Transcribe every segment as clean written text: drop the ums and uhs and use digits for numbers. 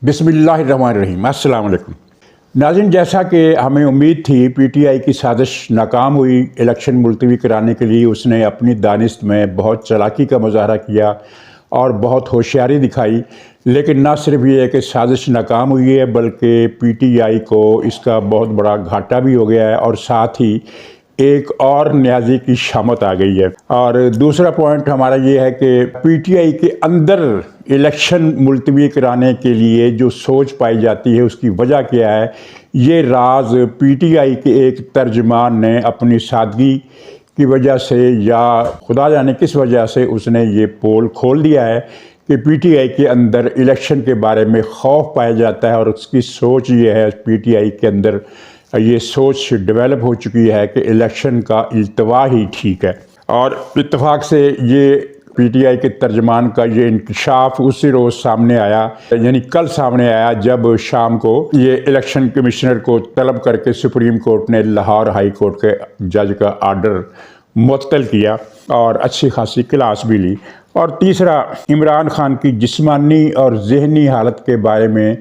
बिस्मिल्लाहिर्रहमानिर्रहीम। अस्सलाम वालेकुम। नाज़रीन, जैसा कि हमें उम्मीद थी पीटीआई की साजिश नाकाम हुई। इलेक्शन मुलतवी कराने के लिए उसने अपनी दानिश में बहुत चालाकी का मुजाहरा किया और बहुत होशियारी दिखाई। लेकिन न सिर्फ ये है कि साजिश नाकाम हुई है बल्कि पीटीआई को इसका बहुत बड़ा घाटा भी हो गया है और साथ ही एक और न्याजी की शामत आ गई है। और दूसरा पॉइंट हमारा ये है कि पीटीआई के अंदर इलेक्शन मुलतवी कराने के लिए जो सोच पाई जाती है उसकी वजह क्या है, ये राज पीटीआई के एक तर्जमान ने अपनी सादगी की वजह से या खुदा जाने किस वजह से उसने ये पोल खोल दिया है कि पीटीआई के अंदर इलेक्शन के बारे में खौफ पाया जाता है। और उसकी सोच ये है, पीटीआई के अंदर ये सोच डेवलप हो चुकी है कि इलेक्शन का इल्तवा ही ठीक है। और इत्तेफाक से ये पीटीआई के तर्जमान का ये इंकशाफ उसी रोज़ सामने आया, यानी कल सामने आया, जब शाम को ये इलेक्शन कमिश्नर को तलब करके सुप्रीम कोर्ट ने लाहौर हाई कोर्ट के जज का आर्डर मुअत्तल किया और अच्छी खासी क्लास भी ली। और तीसरा, इमरान खान की जिस्मानी और जहनी हालत के बारे में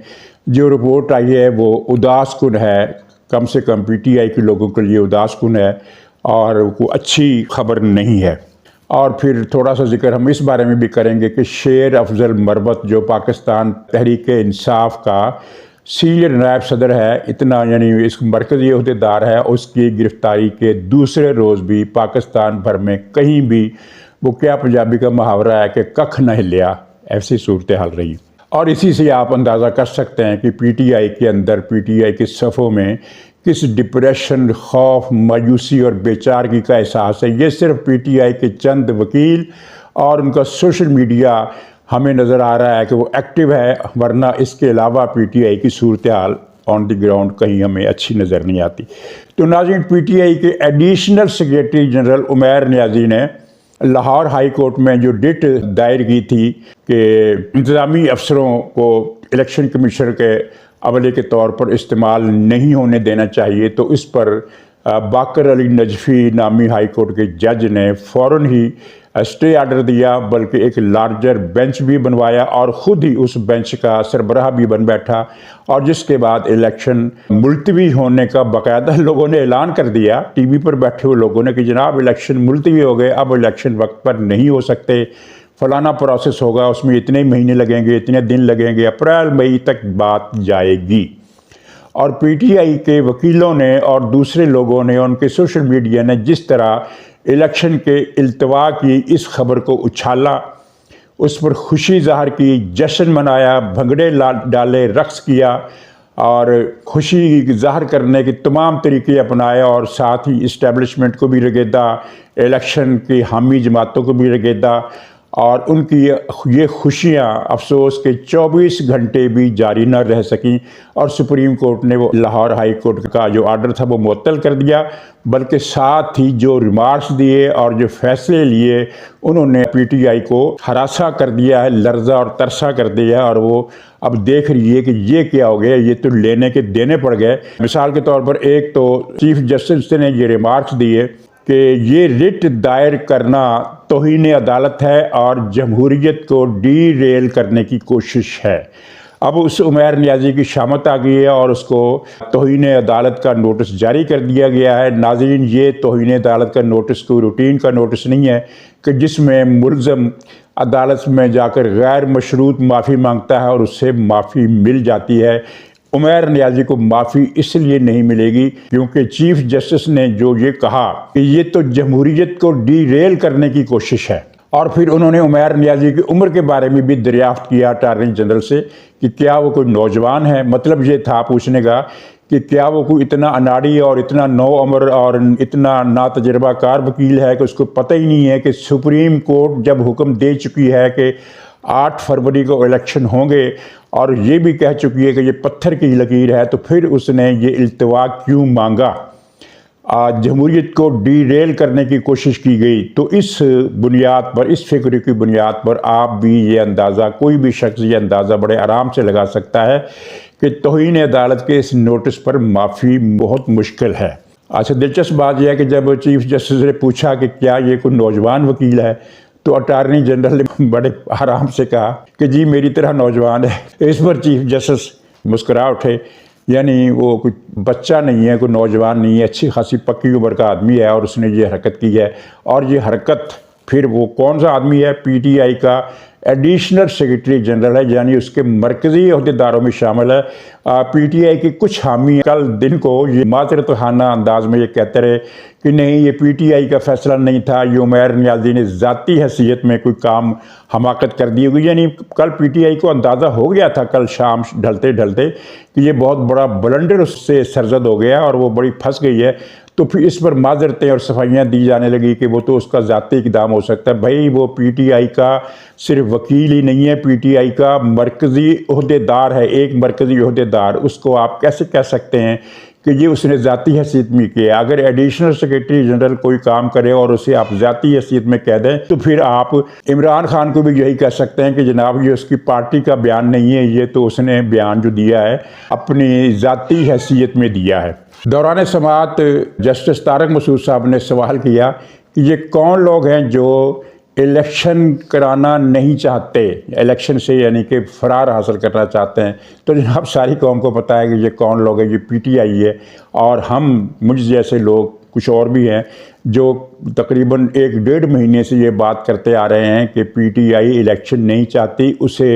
जो रिपोर्ट आई है वो उदास कुन है, कम से कम पीटीआई के लोगों के लिए उदास कुन है और वो अच्छी खबर नहीं है। और फिर थोड़ा सा जिक्र हम इस बारे में भी करेंगे कि शेर अफजल मरबत जो पाकिस्तान तहरीक इंसाफ का सीनियर नायब सदर है, इतना यानी इस मरकज़ी अहदेदार है, उसकी गिरफ्तारी के दूसरे रोज़ भी पाकिस्तान भर में कहीं भी वो क्या पंजाबी का मुहावरा है कि कख न हिलिया, ऐसी सूरत हाल रही। और इसी से आप अंदाज़ा कर सकते हैं कि पीटीआई के अंदर, पीटीआई के सफ़ों में किस डिप्रेशन, खौफ, मायूसी और बेचारगी का एहसास है। ये सिर्फ पीटीआई के चंद वकील और उनका सोशल मीडिया हमें नज़र आ रहा है कि वो एक्टिव है, वरना इसके अलावा पीटीआई की सूरत हाल ऑन द ग्राउंड कहीं हमें अच्छी नज़र नहीं आती। तो नाज़रीन, पीटीआई के additional secretary general Umair Niazi ने लाहौर हाई कोर्ट में जो रिट दायर की थी कि इंतज़ामी अफसरों को इलेक्शन कमीशन के अमले के तौर पर इस्तेमाल नहीं होने देना चाहिए, तो इस पर बाकर अली नजफी नामी हाई कोर्ट के जज ने फ़ौरन ही स्टे आर्डर दिया, बल्कि एक लार्जर बेंच भी बनवाया और ख़ुद ही उस बेंच का सरबराह भी बन बैठा। और जिसके बाद इलेक्शन मुलतवी होने का बाकायदा लोगों ने ऐलान कर दिया, टीवी पर बैठे हुए लोगों ने, कि जनाब इलेक्शन मुलतवी हो गए, अब इलेक्शन वक्त पर नहीं हो सकते, फलाना प्रोसेस होगा, उसमें इतने महीने लगेंगे, इतने दिन लगेंगे, अप्रैल मई तक बात जाएगी। और पीटीआई के वकीलों ने और दूसरे लोगों ने, उनके सोशल मीडिया ने जिस तरह इलेक्शन के इल्तवा की इस खबर को उछाला, उस पर खुशी ज़ाहिर की, जश्न मनाया, भंगड़े डाले, रक्स किया और खुशी ज़ाहिर करने के तमाम तरीके अपनाए और साथ ही इस्टेब्लिशमेंट को भी रगेदा, इलेक्शन की हामी जमातों को भी रगेदा। और उनकी ये खुशियाँ अफसोस के 24 घंटे भी जारी न रह सकीं और सुप्रीम कोर्ट ने वो लाहौर हाई कोर्ट का जो आर्डर था वो मुअत्तल कर दिया, बल्कि साथ ही जो रिमार्क्स दिए और जो फैसले लिए उन्होंने पीटीआई को हरासा कर दिया है, लर्जा और तरसा कर दिया है। और वो अब देख रही है कि ये क्या हो गया, ये तो लेने के देने पड़ गए। मिसाल के तौर पर, एक तो चीफ जस्टिस ने ये रिमार्क्स दिए कि ये रिट दायर करना तौहीन अदालत है और जमहूरियत को डीरेल करने की कोशिश है। अब उस उमैर नियाज़ी की शामत आ गई है और उसको तौहीन अदालत का नोटिस जारी कर दिया गया है। नाज़रीन, ये तौहीन अदालत का नोटिस कोई रूटीन का नोटिस नहीं है कि जिसमें मुल्ज़म अदालत में जाकर गैर मशरूत माफ़ी मांगता है और उससे माफ़ी मिल जाती है। उमैर नियाज़ी को माफ़ी इसलिए नहीं मिलेगी क्योंकि चीफ जस्टिस ने जो ये कहा कि ये तो जमहूरियत को डीरेल करने की कोशिश है। और फिर उन्होंने उमैर नियाज़ी की उम्र के बारे में भी दरियाफ्त किया अटॉर्नी जनरल से कि क्या वो कोई नौजवान है। मतलब ये था पूछने का कि क्या वो कोई इतना अनाड़ी और इतना नौ उम्र और इतना नातजुर्बाकार वकील है कि उसको पता ही नहीं है कि सुप्रीम कोर्ट जब हुक्म दे चुकी है कि 8 फरवरी को इलेक्शन होंगे और ये भी कह चुकी है कि ये पत्थर की लकीर है, तो फिर उसने ये इल्तवा क्यों मांगा। जमहूरियत को डीरेल करने की कोशिश की गई। तो इस बुनियाद पर, इस फिक्र की बुनियाद पर आप भी ये अंदाज़ा, कोई भी शख्स ये अंदाज़ा बड़े आराम से लगा सकता है कि तौहीन अदालत के इस नोटिस पर माफ़ी बहुत मुश्किल है। अच्छा, दिलचस्प बात यह है कि जब चीफ जस्टिस ने पूछा कि क्या ये कोई नौजवान वकील है, तो अटॉर्नी जनरल ने बड़े आराम से कहा कि जी मेरी तरह नौजवान है। इस पर चीफ जस्टिस मुस्कुरा उठे, यानी वो कोई बच्चा नहीं है, कोई नौजवान नहीं है, अच्छी खासी पक्की उम्र का आदमी है और उसने ये हरकत की है। और ये हरकत फिर वो कौन सा आदमी है, पीटीआई का एडिशनल सेक्रेटरी जनरल है, यानी उसके मरकज़ी अहदेदारों में शामिल है। पीटीआई के कुछ हामी कल दिन को ये माजरत खाना अंदाज में ये कहते रहे कि नहीं ये पीटीआई का फैसला नहीं था, ये उमैर नियाज़ी ने ज़ाती हैसियत में कोई काम हमाकत कर दी होगी। यानी कल पीटीआई को अंदाज़ा हो गया था कल शाम ढलते ढलते कि ये बहुत बड़ा ब्लंडर उससे सरजद हो गया और वो बड़ी फंस गई है। तो फिर इस पर माजरतें और सफाइयाँ दी जाने लगी कि वो तो उसका ज़ाती इक़दाम हो सकता है। भाई वो पीटीआई का सिर्फ वकील ही नहीं है, पीटीआई का मरकज़ी अहदेदार है, एक मरकज़ी अहदेदार। उसको आप कैसे कह सकते हैं कि ये उसने ज़ाती हैसियत में किया? अगर एडिशनल सेक्रेटरी जनरल कोई काम करे और उसे आप ज़ाती हैसियत में कह दें तो फिर आप इमरान खान को भी यही कह सकते हैं कि जनाब ये उसकी पार्टी का बयान नहीं है, ये तो उसने बयान जो दिया है अपनी ज़ाती हैसियत में दिया है। दौरान समाअत जस्टिस तारक मसूद साहब ने सवाल किया कि ये कौन लोग हैं जो इलेक्शन कराना नहीं चाहते, इलेक्शन से यानी कि फरार हासिल करना चाहते हैं। तो जनाब सारी कौम को पता है कि ये कौन लोग हैं, ये पीटीआई है। और हम मुझ जैसे लोग कुछ और भी हैं जो तकरीबन 1-1.5 महीने से ये बात करते आ रहे हैं कि पीटीआई इलेक्शन नहीं चाहती। उसे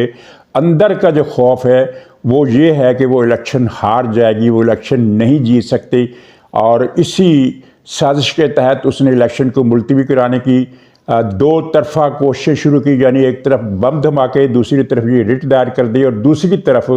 अंदर का जो खौफ है वो ये है कि वो इलेक्शन हार जाएगी, वो इलेक्शन नहीं जीत सकती। और इसी साजिश के तहत उसने इलेक्शन को मुलतवी कराने की 2 तरफ़ा कोशिश शुरू की, यानी एक तरफ बम धमाके, दूसरी तरफ ये रिट दायर कर दी और दूसरी तरफ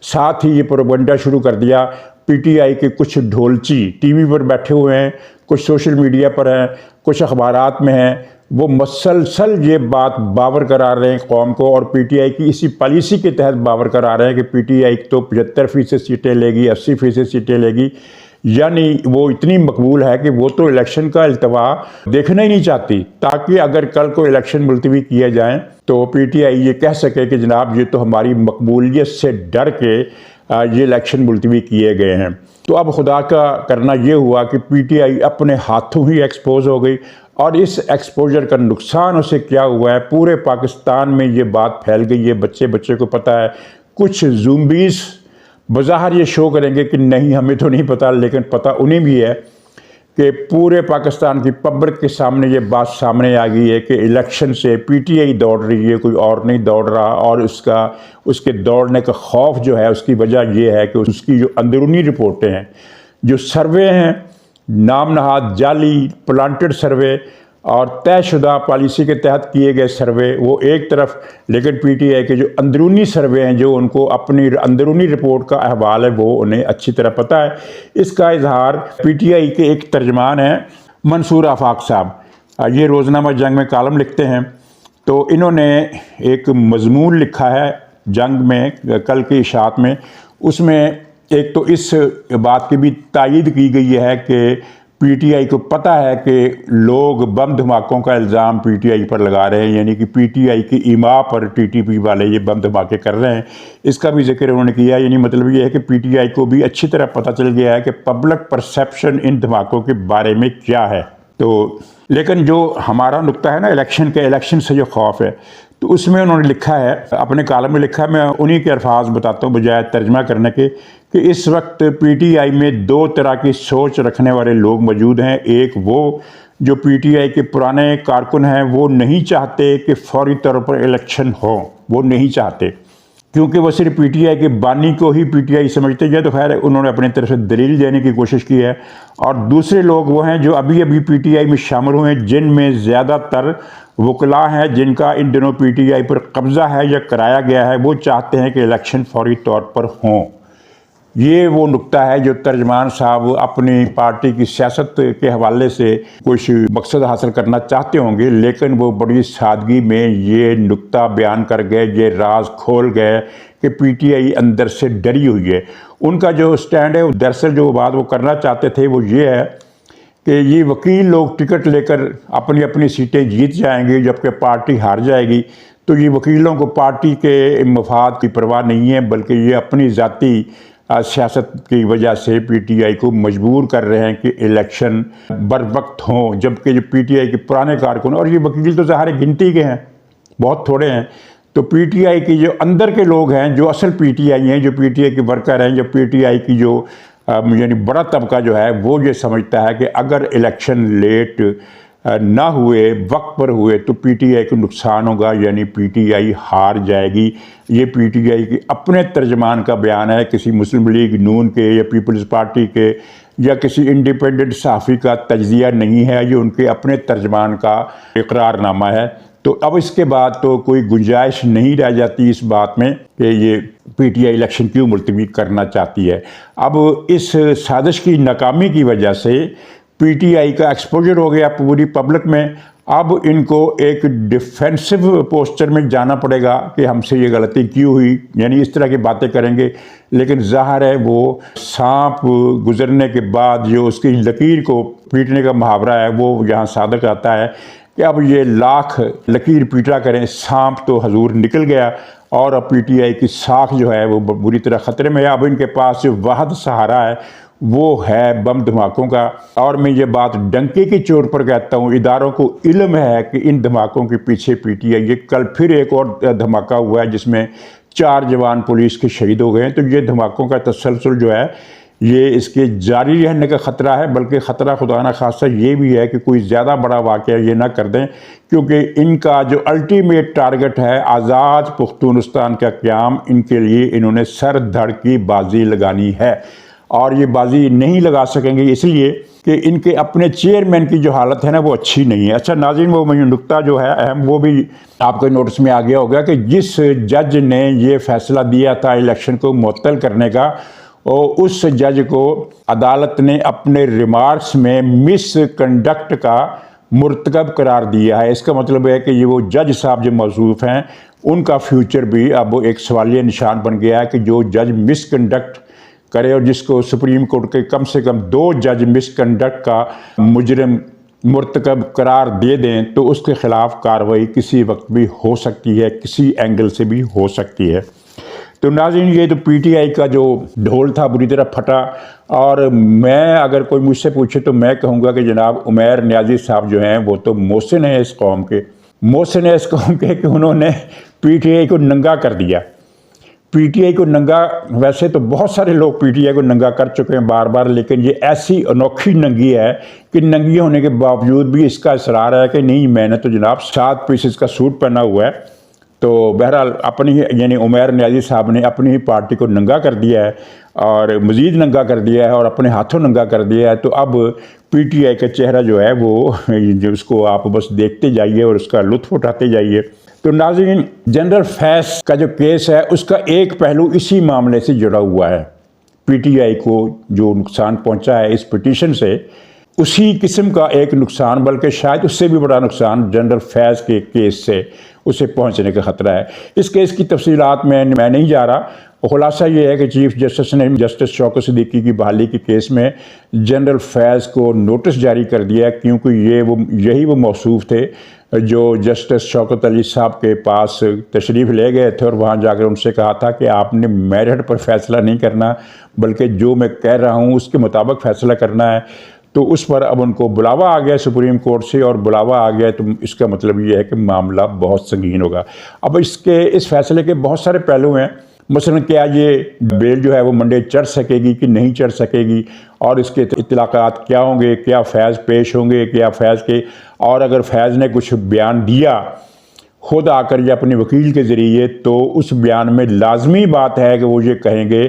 साथ ही ये प्रोपेगेंडा शुरू कर दिया। पीटीआई के कुछ ढोलची टीवी पर बैठे हुए हैं, कुछ सोशल मीडिया पर हैं, कुछ अखबारात में हैं, वो मसलसल ये बात बावर करा रहे हैं कौम को। और पीटीआई की इसी पॉलिसी के तहत बावर करा रहे हैं कि पीटीआई तो 75% सीटें लेगी, 80% सीटें लेगी। यानी वो इतनी मकबूल है कि वो तो इलेक्शन का इल्तवा देखना ही नहीं चाहती, ताकि अगर कल को इलेक्शन मुलतवी किए जाएं तो पीटीआई ये कह सके कि जनाब ये तो हमारी मकबूलियत से डर के ये इलेक्शन मुलतवी किए गए हैं। तो अब खुदा का करना ये हुआ कि पीटीआई अपने हाथों ही एक्सपोज हो गई। और इस एक्सपोजर का नुकसान उसे क्या हुआ है, पूरे पाकिस्तान में ये बात फैल गई है, बच्चे बच्चे को पता है। कुछ ज़ूम्बीज़ बज़ाहिर ये शो करेंगे कि नहीं हमें तो नहीं पता, लेकिन पता उन्हें भी है कि पूरे पाकिस्तान की पब्लिक के सामने ये बात सामने आ गई है कि इलेक्शन से पीटीआई दौड़ रही है, कोई और नहीं दौड़ रहा। और उसके दौड़ने का खौफ जो है उसकी वजह ये है कि उसकी जो अंदरूनी रिपोर्टें हैं, जो सर्वे हैं, नाम नहाद जाली प्लांटेड सर्वे और तयशुदा पॉलिसी के तहत किए गए सर्वे वो एक तरफ, लेकिन पीटीआई के जो अंदरूनी सर्वे हैं, जो उनको अपनी अंदरूनी रिपोर्ट का अहवाल है वो उन्हें अच्छी तरह पता है। इसका इजहार पीटीआई के एक तर्जमान हैं मंसूर आफाक साहब, ये रोज़नामा जंग में कालम लिखते हैं। तो इन्होंने एक मजमून लिखा है जंग में, कल की इशात में। उसमें एक तो इस बात की भी तायीद की गई है कि पीटीआई को पता है कि लोग बम धमाकों का इल्ज़ाम पीटीआई पर लगा रहे हैं, यानी कि पीटीआई की इमा पर टीटीपी वाले ये बम धमाके कर रहे हैं। इसका भी जिक्र उन्होंने किया। यानी मतलब ये है कि पीटीआई को भी अच्छी तरह पता चल गया है कि पब्लिक परसेप्शन इन धमाकों के बारे में क्या है। तो लेकिन जो हमारा नुक्ता है ना इलेक्शन से जो खौफ है, तो उसमें उन्होंने लिखा है, अपने कालम में लिखा है, मैं उन्हीं के अल्फाज बताता हूँ बजाय तर्जमा करने के, कि इस वक्त पीटीआई में 2 तरह की सोच रखने वाले लोग मौजूद हैं। एक वो जो पीटीआई के पुराने कारकुन हैं, वो नहीं चाहते कि फौरी तौर पर इलेक्शन हो, वो नहीं चाहते, क्योंकि वो सिर्फ पीटीआई के बानी को ही पीटीआई समझते हैं। तो खैर उन्होंने अपनी तरफ से दलील देने की कोशिश की है। और दूसरे लोग वो हैं जो अभी अभी पीटीआई में शामिल हुए हैं, जिनमें ज़्यादातर वकला हैं जिनका इन दिनों पीटीआई पर कब्ज़ा है या कराया गया है। वो चाहते हैं कि इलेक्शन फौरी तौर पर हों। ये वो नुक्ता है जो तर्जमान साहब अपनी पार्टी की सियासत के हवाले से कुछ मकसद हासिल करना चाहते होंगे, लेकिन वो बड़ी सादगी में ये नुक्ता बयान कर गए, ये राज खोल गए कि पीटीआई अंदर से डरी हुई है। उनका जो स्टैंड है, दरअसल जो बात वो करना चाहते थे वो ये है कि ये वकील लोग टिकट लेकर अपनी अपनी सीटें जीत जाएंगे जबकि पार्टी हार जाएगी। तो ये वकीलों को पार्टी के मफाद की परवाह नहीं है, बल्कि ये अपनी ज़ाती सियासत की वजह से पीटीआई को मजबूर कर रहे हैं कि इलेक्शन बर वक्त हों, जबकि जो पीटीआई के पुराने कारकुन, और ये वकील तो ज़ाहिर गिनती के हैं, बहुत थोड़े हैं, तो पीटीआई की जो अंदर के लोग हैं, जो असल पीटीआई हैं, जो पीटीआई के वर्कर हैं, जो पीटीआई की जो यानी बड़ा तबका जो है, वो ये समझता है कि अगर इलेक्शन लेट ना हुए, वक्त पर हुए, तो पीटीआई को नुकसान होगा, यानी पीटीआई हार जाएगी। ये पीटीआई के अपने तर्जमान का बयान है, किसी मुस्लिम लीग नून के या पीपल्स पार्टी के या किसी इंडिपेंडेंट सहाफ़ी का तज्जिया नहीं है, ये उनके अपने तर्जमान का इकरारनामा है। तो अब इसके बाद तो कोई गुंजाइश नहीं रह जाती इस बात में कि ये पीटीआई इलेक्शन क्यों मुलतवी करना चाहती है। अब इस साजिश की नाकामी की वजह से पीटीआई का एक्सपोजर हो गया पूरी पब्लिक में। अब इनको एक डिफेंसिव पोस्चर में जाना पड़ेगा कि हमसे ये गलती क्यों हुई, यानी इस तरह की बातें करेंगे। लेकिन ज़ाहिर है वो सांप गुजरने के बाद जो उसकी लकीर को पीटने का मुहावरा है, वो यहाँ सादक आता है कि अब ये लाख लकीर पीटा करें, सांप तो हजूर निकल गया और अब पीटीआई की साख जो है वो बुरी तरह ख़तरे में है। अब इनके पास जो वाहद सहारा है वो है बम धमाकों का। और मैं ये बात डंके की चोट पर कहता हूँ, इदारों को इल्म है कि इन धमाकों के पीछे पीटीआई। ये कल फिर एक और धमाका हुआ है जिसमें 4 जवान पुलिस के शहीद हो गए हैं। तो ये धमाकों का तसलसल जो है ये इसके जारी रहने का ख़तरा है, बल्कि ख़तरा खुदा न खासा ये भी है कि कोई ज़्यादा बड़ा वाक़या ये ना कर दें, क्योंकि इनका जो अल्टीमेट टारगेट है आज़ाद पुख्तूनिस्तान का क़याम, इनके लिए इन्होंने सर धड़ की बाजी लगानी है। और ये बाजी नहीं लगा सकेंगे इसलिए कि इनके अपने चेयरमैन की जो हालत है ना वो अच्छी नहीं है। अच्छा नाज़रीन, वो मुझे नुक्ता जो है अहम वो भी आपके नोटिस में आ गया होगा कि जिस जज ने ये फैसला दिया था इलेक्शन को मुअत्तल करने का, और उस जज को अदालत ने अपने रिमार्क्स में मिसकंडक्ट का मुर्तकब करार दिया है। इसका मतलब है कि ये वो जज साहब जो मौजूद हैं उनका फ्यूचर भी अब एक सवालिया निशान बन गया है कि जो जज मिसकंडक्ट करे और जिसको सुप्रीम कोर्ट के कम से कम 2 जज मिसकंडक्ट का मुजरिम मुर्तकब करार दे दें तो उसके ख़िलाफ़ कार्रवाई किसी वक्त भी हो सकती है, किसी एंगल से भी हो सकती है। तो नाज़रीन, ये तो पीटीआई का जो ढोल था बुरी तरह फटा। और मैं अगर कोई मुझसे पूछे तो मैं कहूँगा कि जनाब उमैर नियाज़ी साहब जो हैं वो तो मोहसिन हैं इस कौम के, मोहसिन है इस कौम के कि उन्होंने पीटीआई को नंगा कर दिया। पीटीआई को नंगा, वैसे तो बहुत सारे लोग पीटीआई को नंगा कर चुके हैं बार बार, लेकिन ये ऐसी अनोखी नंगी है कि नंगी होने के बावजूद भी इसका इसरार है कि नहीं मैंने तो जनाब 7 पीसेस का सूट पहना हुआ है। तो बहरहाल अपनी ही यानी उमैर नियाज़ी साहब ने अपनी ही पार्टी को नंगा कर दिया है और मज़ीद नंगा कर दिया है और अपने हाथों नंगा कर दिया है। तो अब पीटीआई का चेहरा जो है वो जो उसको आप बस देखते जाइए और उसका लुत्फ़ उठाते जाइए। तो नाज़रीन, जनरल फैज़ का जो केस है उसका एक पहलू इसी मामले से जुड़ा हुआ है। पीटीआई को जो नुकसान पहुंचा है इस पिटीशन से, उसी किस्म का एक नुकसान, बल्कि शायद उससे भी बड़ा नुकसान जनरल फैज़ के केस से उसे पहुंचने का ख़तरा है। इस केस की तफसीलात में मैं नहीं जा रहा। खुलासा ये है कि चीफ जस्टिस ने जस्टिस शौकत सिद्दीकी की बहाली के केस में जनरल फैज़ को नोटिस जारी कर दिया, क्योंकि यही वो मौसूफ थे जो जस्टिस शौकत अली साहब के पास तशरीफ़ ले गए थे और वहाँ जाकर उनसे कहा था कि आपने मेरिट पर फैसला नहीं करना, बल्कि जो मैं कह रहा हूँ उसके मुताबिक फ़ैसला करना है। तो उस पर अब उनको बुलावा आ गया सुप्रीम कोर्ट से, और बुलावा आ गया तो इसका मतलब ये है कि मामला बहुत संगीन होगा। अब इस फैसले के बहुत सारे पहलू हैं। मसलन क्या ये बेल जो है वो मंडे चढ़ सकेगी कि नहीं चढ़ सकेगी, और इसके इत्तलाक़ात क्या होंगे, क्या फैज़ पेश होंगे, क्या फैज़ के, और अगर फैज़ ने कुछ बयान दिया खुद आकर या अपने वकील के ज़रिए, तो उस बयान में लाजमी बात है कि वो ये कहेंगे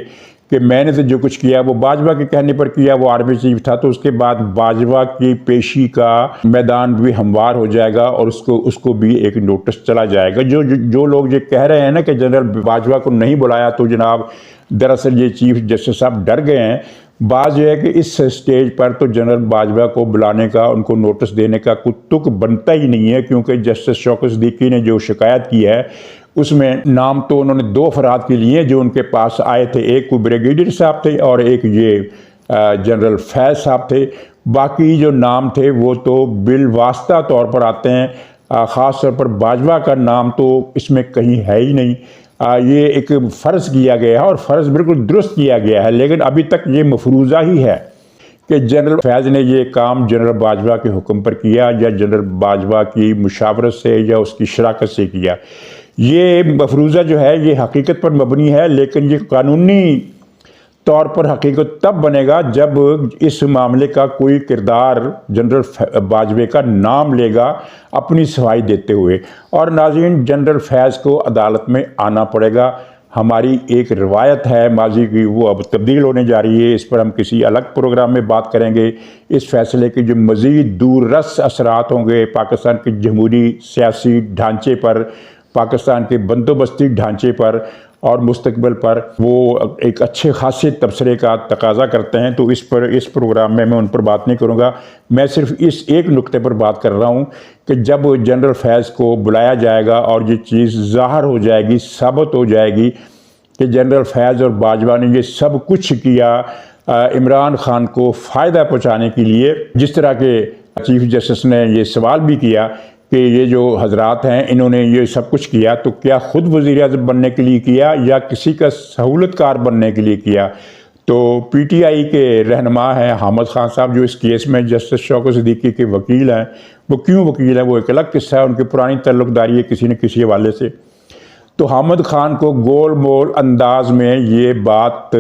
कि मैंने तो जो कुछ किया वो बाजवा के कहने पर किया, वो आर्मी चीफ था, तो उसके बाद बाजवा की पेशी का मैदान भी हमवार हो जाएगा और उसको भी एक नोटिस चला जाएगा। जो लोग ये कह रहे हैं ना कि जनरल बाजवा को नहीं बुलाया, तो जनाब दरअसल ये चीफ जस्टिस साहब डर गए हैं। बात यह है कि इस स्टेज पर तो जनरल बाजवा को बुलाने का, उनको नोटिस देने का कोई तुक बनता ही नहीं है, क्योंकि जस्टिस शौकत सिद्दीकी ने जो शिकायत की है उसमें नाम तो उन्होंने 2 अफराद के लिए जो उनके पास आए थे, एक को ब्रिगेडियर साहब थे और एक ये जनरल फैज़ साहब थे। बाकी जो नाम थे वो तो बिलवास्ता तौर पर आते हैं, ख़ास तौर पर बाजवा का नाम तो इसमें कहीं है ही नहीं। ये एक फ़र्ज़ किया गया है और फ़र्ज़ बिल्कुल दुरुस्त किया गया है, लेकिन अभी तक ये मफरूज़ा ही है कि जनरल फैज़ ने ये काम जनरल बाजवा के हुक्म पर किया या जनरल बाजवा की मुशावरत से या उसकी शराकत से किया। ये मफरूज़ा जो है ये हकीकत पर मबनी है, लेकिन ये कानूनी तौर पर हकीकत तब बनेगा जब इस मामले का कोई किरदार जनरल बाजवे का नाम लेगा अपनी सफाई देते हुए। और नाज़रीन, जनरल फैज़ को अदालत में आना पड़ेगा। हमारी एक रवायत है माजी की, वो अब तब्दील होने जा रही है। इस पर हम किसी अलग प्रोग्राम में बात करेंगे। इस फैसले के जो मज़ीद दूररस असरात होंगे पाकिस्तान के जमहूरी सियासी ढांचे पर, पाकिस्तान के बंदोबस्ती ढांचे पर और मुस्तकबिल पर, वो एक अच्छे खासे तबसरे का तकाजा करते हैं। तो इस प्रोग्राम में मैं उन पर बात नहीं करूँगा। मैं सिर्फ इस एक नुक्ते पर बात कर रहा हूँ कि जब जनरल फैज़ को बुलाया जाएगा और ये चीज़ ज़ाहिर हो जाएगी, साबित हो जाएगी कि जनरल फैज़ और बाजवा ने ये सब कुछ किया इमरान खान को फ़ायदा पहुँचाने के लिए, जिस तरह के चीफ जस्टिस ने ये सवाल भी किया कि ये जो हजरात हैं इन्होंने ये सब कुछ किया तो क्या ख़ुद वज़ीर-ए-आज़म बनने के लिए किया या किसी का सहूलतकार बनने के लिए किया। तो पीटीआई के रहनुमा हैं हामिद खान साहब, जो इस केस में जस्टिस शौकत सिद्दीकी के वकील हैं। वो क्यों वकील हैं वो एक अलग किस्सा है, उनकी पुरानी ताल्लुकदारी है किसी न किसी हवाले से। तो हामिद खान को गोल मोल अंदाज में ये बात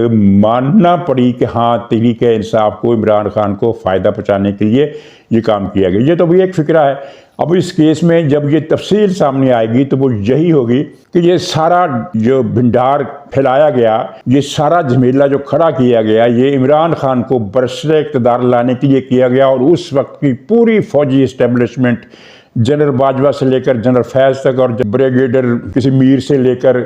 मानना पड़ी कि हाँ, तहरीक इंसाफ को इमरान खान को फ़ायदा पहुँचाने के लिए ये काम किया गया। ये तो भी एक फ़िक्रा है। अब इस केस में जब ये तफसील सामने आएगी तो वो यही होगी कि ये सारा जो भिंडार फैलाया गया, ये सारा झमेला जो खड़ा किया गया, ये इमरान खान को बरसरे इक़्तिदार लाने के लिए किया गया। और उस वक्त की पूरी फौजी इस्टेब्लिशमेंट, जनरल बाजवा से लेकर जनरल फैज़ तक और ब्रिगेडियर किसी मीर से लेकर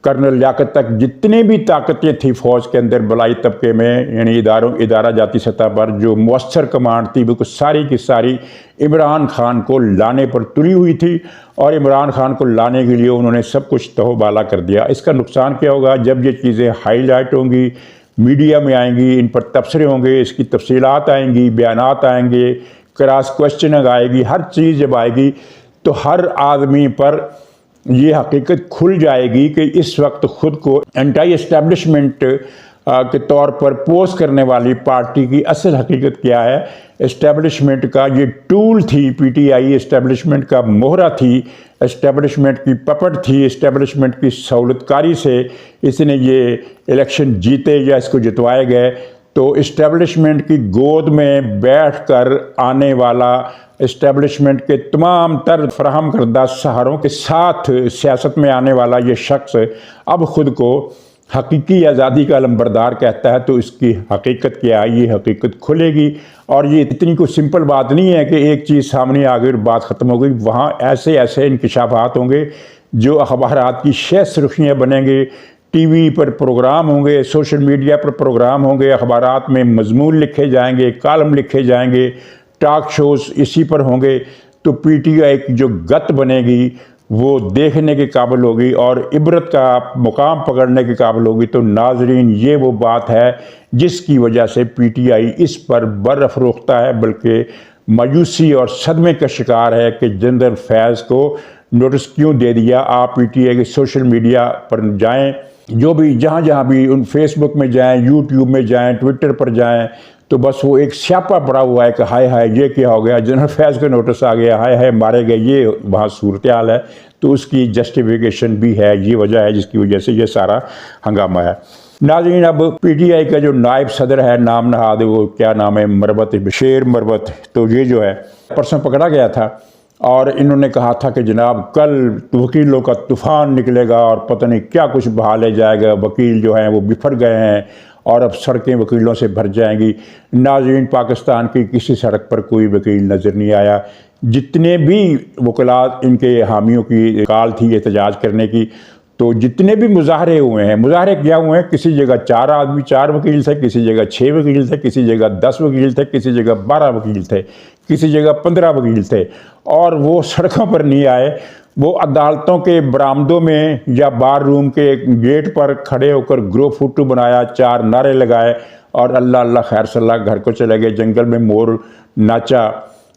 कर्नल लियाकत तक, जितने भी ताकतें थी फ़ौज के अंदर बलाई तबके में, यानी इदारा जाती सतह पर जो मौसर कमांड थी, बिल्कुल सारी की सारी इमरान खान को लाने पर तुली हुई थी। और इमरान खान को लाने के लिए उन्होंने सब कुछ तहोबाला कर दिया। इसका नुकसान क्या होगा, जब ये चीज़ें हाईलाइट होंगी, मीडिया में आएंगी, इन पर तबसरे होंगे, इसकी तफसीलात आएंगी, बयानात आएंगे, क्रॉस क्वेश्चनिंग आएगी, हर चीज़ जब आएगी तो हर आदमी पर ये हकीकत खुल जाएगी कि इस वक्त ख़ुद को एंटी एस्टेब्लिशमेंट के तौर पर पोस्ट करने वाली पार्टी की असल हकीकत क्या है। एस्टेब्लिशमेंट का ये टूल थी पीटीआई, एस्टेब्लिशमेंट का मोहरा थी, एस्टेब्लिशमेंट की पपट थी, एस्टेब्लिशमेंट की सहूलतकारी से इसने ये इलेक्शन जीते या इसको जितवाए गए। तो इस्टेब्लिशमेंट की गोद में बैठकर आने वाला, इस्टेब्लिशमेंट के तमाम तर फराहम करदा सहारों के साथ सियासत में आने वाला ये शख्स अब ख़ुद को हकीकी आज़ादी का लंबरदार कहता है। तो इसकी हकीकत क्या है, ये हकीकत खुलेगी। और ये इतनी कोई सिंपल बात नहीं है कि एक चीज़ सामने आ गई और बात ख़त्म हो गई। वहाँ ऐसे ऐसे इंकशाफात होंगे जो अखबारात की शह सुर्खियाँ बनेंगे, टीवी पर प्रोग्राम होंगे, सोशल मीडिया पर प्रोग्राम होंगे, अखबारात में मजमून लिखे जाएंगे, कॉलम लिखे जाएंगे, टॉक शोज़ इसी पर होंगे। तो पीटीआई की जो गत बनेगी वो देखने के काबिल होगी और इबरत का मुकाम पकड़ने के काबिल होगी। तो नाजरीन, ये वो बात है जिसकी वजह से पीटीआई इस पर बर्फ़रोख्ता है, बल्कि मायूसी और सदमे का शिकार है कि जनरल फैज़ को नोटिस क्यों दे दिया। आप पीटीआई के सोशल मीडिया पर जाएं, जो भी जहाँ भी उन फेसबुक में जाएं, यूट्यूब में जाएं, ट्विटर पर जाएं, तो बस वो एक स्यापा पड़ा हुआ है कि हाय हाय ये क्या हो गया, जनरल फैज़ का नोटिस आ गया, हाय हाय मारे गए, ये वहाँ सूरत हाल है। तो उसकी जस्टिफिकेशन भी है, ये वजह है जिसकी वजह से ये सारा हंगामा है। नाज़रीन, अब पीटीआई का जो नायब सदर है, नाम नहाद, वो क्या नाम है, मरबत, बशीर मरबत, तो ये जो है परसों पकड़ा गया था और इन्होंने कहा था कि जनाब कल वकीलों का तूफ़ान निकलेगा और पता नहीं क्या कुछ बहा ले जाएगा, वकील जो हैं वो बिफर गए हैं और अब सड़कें वकीलों से भर जाएंगी। नाज़रीन, पाकिस्तान की किसी सड़क पर कोई वकील नज़र नहीं आया। जितने भी वकला इनके हामियों की कॉल थी एहतजाज करने की, तो जितने भी मुजाहरे हुए हैं, मुजाहरे क्या हुए हैं, किसी जगह 4 वकील थे, किसी जगह 6 वकील थे, किसी जगह 10 वकील थे, किसी जगह 12 वकील थे, किसी जगह 15 वकील थे। और वो सड़कों पर नहीं आए, वो अदालतों के बरामदों में या बार रूम के गेट पर खड़े होकर ग्रुप फोटो बनाया, 4 नारे लगाए और अल्लाह अल्लाह खैर सल्लाह घर को चले गए। जंगल में मोर नाचा,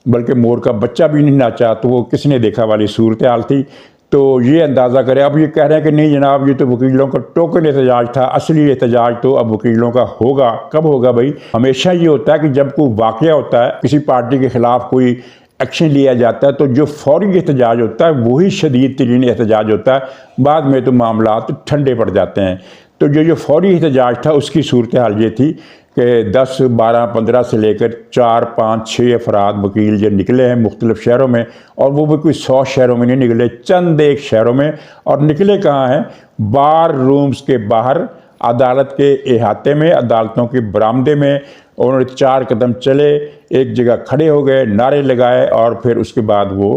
बल्कि मोर का बच्चा भी नहीं नाचा, तो वो किसने देखा वाली सूरत हाल थी। तो ये अंदाज़ा करें। अब ये कह रहे हैं कि नहीं जनाब ये तो वकीलों का टोकन एहतजाज था, असली एहतजाज तो अब वकीलों का होगा। कब होगा भाई? हमेशा ये होता है कि जब कोई वाक़या होता है, किसी पार्टी के ख़िलाफ़ कोई एक्शन लिया जाता है, तो जो फौरी एहतजाज होता है वही शदीद तरीन एहतजाज होता है। बाद में तो मामला ठंडे पड़ जाते हैं। तो जो फौरी एहतजाज था उसकी सूरत हाल ये थी कि 10, 12, 15 से लेकर 4, 5, 6 अफराद वकील जो निकले हैं मुख्तलिफ़ शहरों में, और वो भी कोई 100 शहरों में नहीं निकले, चंद एक शहरों में। और निकले कहाँ हैं? बार रूम्स के बाहर, अदालत के अहाते में, अदालतों के बरामदे में। उन्होंने 4 कदम चले, एक जगह खड़े हो गए, नारे लगाए, और फिर उसके बाद वो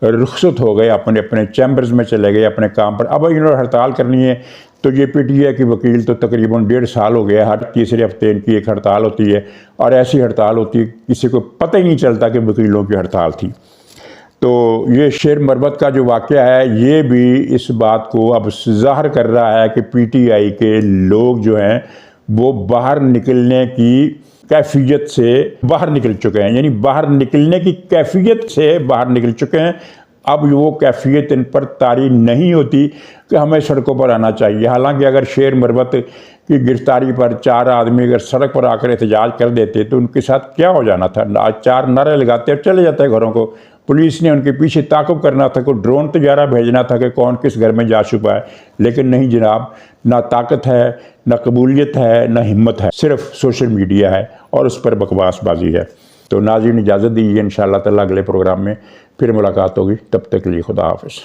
रुखसत हो गए, अपने अपने चैम्बर्स में चले गए अपने काम पर। अब इन्होंने हड़ताल करनी है, तो ये पीटीआई की वकील तो तकरीबन 1.5 साल हो गया, हर तीसरे हफ्ते इनकी एक हड़ताल होती है, और ऐसी हड़ताल होती है किसी को पता ही नहीं चलता कि वकीलों की हड़ताल थी। तो ये शेर मरबत का जो वाक़या है ये भी इस बात को अब ज़ाहिर कर रहा है कि पीटीआई के लोग जो हैं वो बाहर निकलने की कैफियत से बाहर निकल चुके हैं, यानी बाहर निकलने की कैफियत से बाहर निकल चुके हैं। अब वो कैफियत इन पर तारी नहीं होती कि हमें सड़कों पर आना चाहिए। हालांकि अगर शेर मरबत की गिरफ्तारी पर 4 आदमी अगर सड़क पर आकर एहतजाज कर देते तो उनके साथ क्या हो जाना था? आज 4 नारे लगाते और चले जाते घरों को। पुलिस ने उनके पीछे ताक़ुब करना था, कोई ड्रोन तैयारा भेजना था कि कौन किस घर में जा छुपा है। लेकिन नहीं जनाब, ना ताकत है, ना कबूलियत है, ना हिम्मत है, सिर्फ सोशल मीडिया है और उस पर बकवासबाजी है। तो नाज़रीन इजाज़त दीजिए, इंशाअल्लाह ताला अगले प्रोग्राम में फिर मुलाकात होगी। तब तक के लिए खुदा हाफ़िज़।